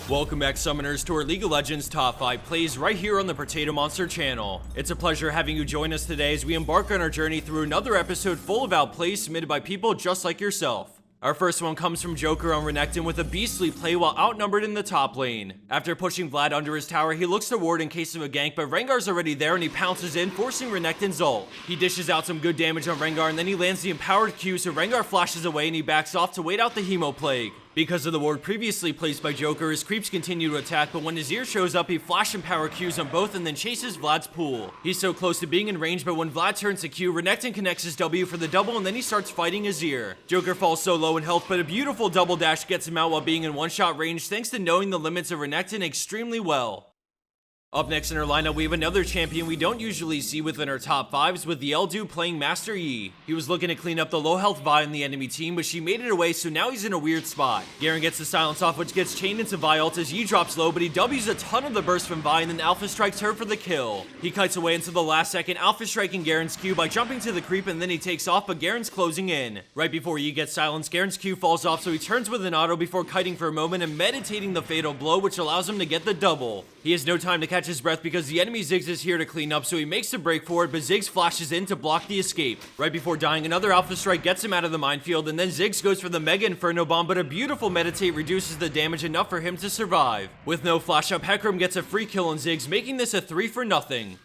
Welcome back, Summoners, to our League of Legends Top 5 plays right here on the Potato Monster channel. It's a pleasure having you join us today as we embark on our journey through another episode full of outplays submitted by people just like yourself. Our first one comes from Joker on Renekton with a beastly play while outnumbered in the top lane. After pushing Vlad under his tower, he looks to ward in case of a gank, but Rengar's already there and he pounces in, forcing Renekton's ult. He dishes out some good damage on Rengar and then he lands the empowered Q, so Rengar flashes away and he backs off to wait out the Hemo Plague. Because of the ward previously placed by Joker, his creeps continue to attack, but when Azir shows up, he flash and power Qs on both and then chases Vlad's pool. He's so close to being in range, but when Vlad turns to Q, Renekton connects his W for the double and then he starts fighting Azir. Joker falls so low in health, but a beautiful double dash gets him out while being in one-shot range thanks to knowing the limits of Renekton extremely well. Up next in our lineup, we have another champion we don't usually see within our top 5s, with the Eldu playing Master Yi. He was looking to clean up the low health Vi in the enemy team, but she made it away, so now he's in a weird spot. Garen gets the silence off, which gets chained into Vi ult as Yi drops low, but he W's a ton of the burst from Vi and then Alpha strikes her for the kill. He kites away into the last second, Alpha striking Garen's Q by jumping to the creep and then he takes off, but Garen's closing in. Right before Yi gets silenced, Garen's Q falls off, so he turns with an auto before kiting for a moment and meditating the fatal blow, which allows him to get the double. He has no time to catch his breath because the enemy Ziggs is here to clean up, so he makes the break for it, but Ziggs flashes in to block the escape. Right before dying, another Alpha Strike gets him out of the minefield, and then Ziggs goes for the Mega Inferno Bomb, but a beautiful Meditate reduces the damage enough for him to survive. With no flash up, Hecarim gets a free kill on Ziggs, making this a 3 for nothing.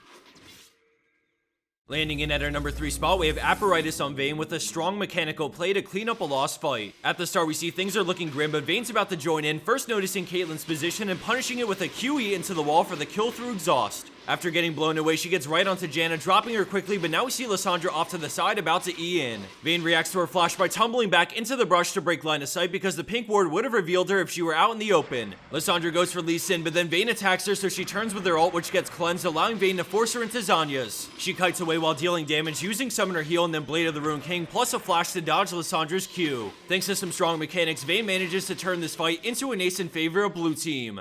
Landing in at our number 3 spot, we have Apparitus on Vayne with a strong mechanical play to clean up a lost fight. At the start, we see things are looking grim, but Vayne's about to join in, first noticing Caitlyn's position and punishing it with a QE into the wall for the kill through exhaust. After getting blown away, she gets right onto Janna, dropping her quickly, but now we see Lissandra off to the side, about to E in. Vayne reacts to her flash by tumbling back into the brush to break line of sight because the pink ward would have revealed her if she were out in the open. Lissandra goes for Lee Sin, but then Vayne attacks her, so she turns with her ult, which gets cleansed, allowing Vayne to force her into Zanya's. She kites away while dealing damage, using Summoner Heal and then Blade of the Ruined King, plus a flash to dodge Lissandra's Q. Thanks to some strong mechanics, Vayne manages to turn this fight into an ace in favor of blue team.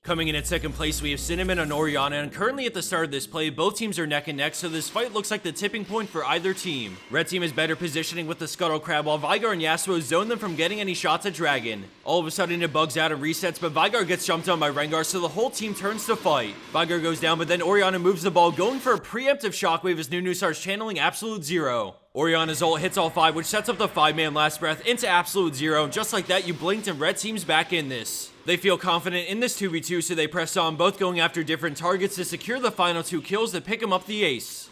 Coming in at second place, we have Cinnamon on Orianna, and currently at the start of this play, both teams are neck and neck, so this fight looks like the tipping point for either team. Red team is better positioning with the Scuttle Crab, while Veigar and Yasuo zone them from getting any shots at Dragon. All of a sudden, it bugs out and resets, but Veigar gets jumped on by Rengar, so the whole team turns to fight. Veigar goes down, but then Orianna moves the ball, going for a preemptive shockwave as Nunu starts channeling Absolute Zero. Orianna's ult hits all 5, which sets up the 5-man last breath into Absolute Zero, and just like that, you blinked and Red team's back in this. They feel confident in this 2v2, so they press on, both going after different targets to secure the final 2 kills that pick him up the ace.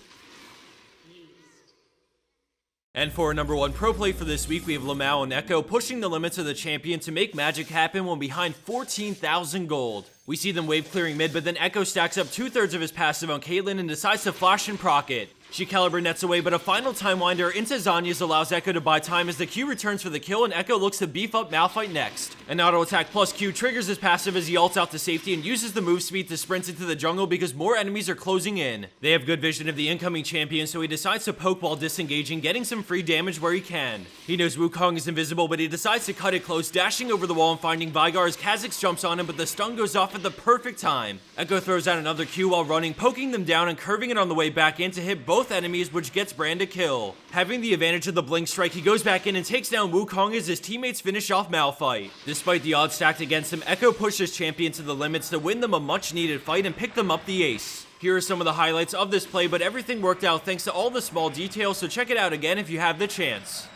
And for our number 1 pro play for this week, we have Lamau and Echo pushing the limits of the champion to make magic happen when behind 14,000 gold. We see them wave clearing mid, but then Echo stacks up 2/3 of his passive on Caitlyn and decides to flash and proc it. She Caliber nets away, but a final time winder into Zanya's allows Echo to buy time as the Q returns for the kill, and Echo looks to beef up Malphite next. An auto attack plus Q triggers his passive as he ults out to safety and uses the move speed to sprint into the jungle because more enemies are closing in. They have good vision of the incoming champion, so he decides to poke while disengaging, getting some free damage where he can. He knows Wukong is invisible, but he decides to cut it close, dashing over the wall and finding Veigar as Kha'Zix jumps on him, but the stun goes off at the perfect time. Echo throws out another Q while running, poking them down and curving it on the way back in to hit both enemies, which gets Brand a kill. Having the advantage of the blink strike, he goes back in and takes down Wukong as his teammates finish off Malphite. Despite the odds stacked against him, Echo pushes champion to the limits to win them a much needed fight and pick them up the ace. Here are some of the highlights of this play, but everything worked out thanks to all the small details, so check it out again if you have the chance.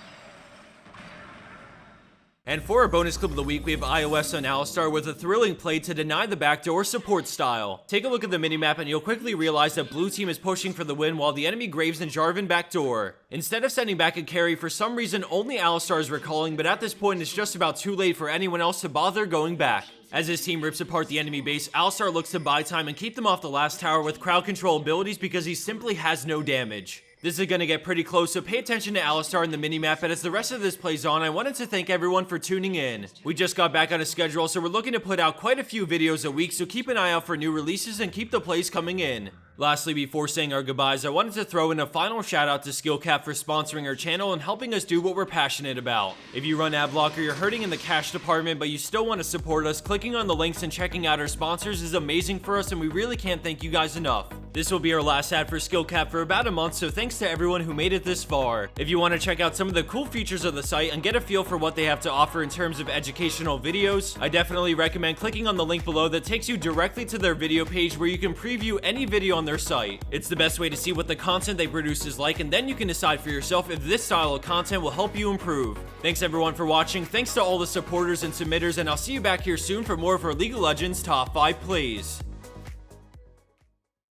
And for our bonus clip of the week, we have iOS on Alistar with a thrilling play to deny the backdoor support style. Take a look at the minimap and you'll quickly realize that blue team is pushing for the win while the enemy Graves and Jarvan backdoor. Instead of sending back a carry, for some reason only Alistar is recalling, but at this point it's just about too late for anyone else to bother going back. As his team rips apart the enemy base, Alistar looks to buy time and keep them off the last tower with crowd control abilities because he simply has no damage. This is going to get pretty close, so pay attention to Alistar in the minimap, and as the rest of this plays on, I wanted to thank everyone for tuning in. We just got back on a schedule, so we're looking to put out quite a few videos a week, so keep an eye out for new releases and keep the plays coming in. Lastly, before saying our goodbyes, I wanted to throw in a final shout out to SkillCap for sponsoring our channel and helping us do what we're passionate about. If you run AdBlock or you're hurting in the cash department but you still want to support us, clicking on the links and checking out our sponsors is amazing for us, and we really can't thank you guys enough. This will be our last ad for SkillCap for about a month, so thanks to everyone who made it this far. If you want to check out some of the cool features of the site and get a feel for what they have to offer in terms of educational videos, I definitely recommend clicking on the link below that takes you directly to their video page where you can preview any video on their site. It's the best way to see what the content they produce is like, and then you can decide for yourself if this style of content will help you improve. Thanks everyone for watching, thanks to all the supporters and submitters, and I'll see you back here soon for more of our League of Legends Top 5 plays.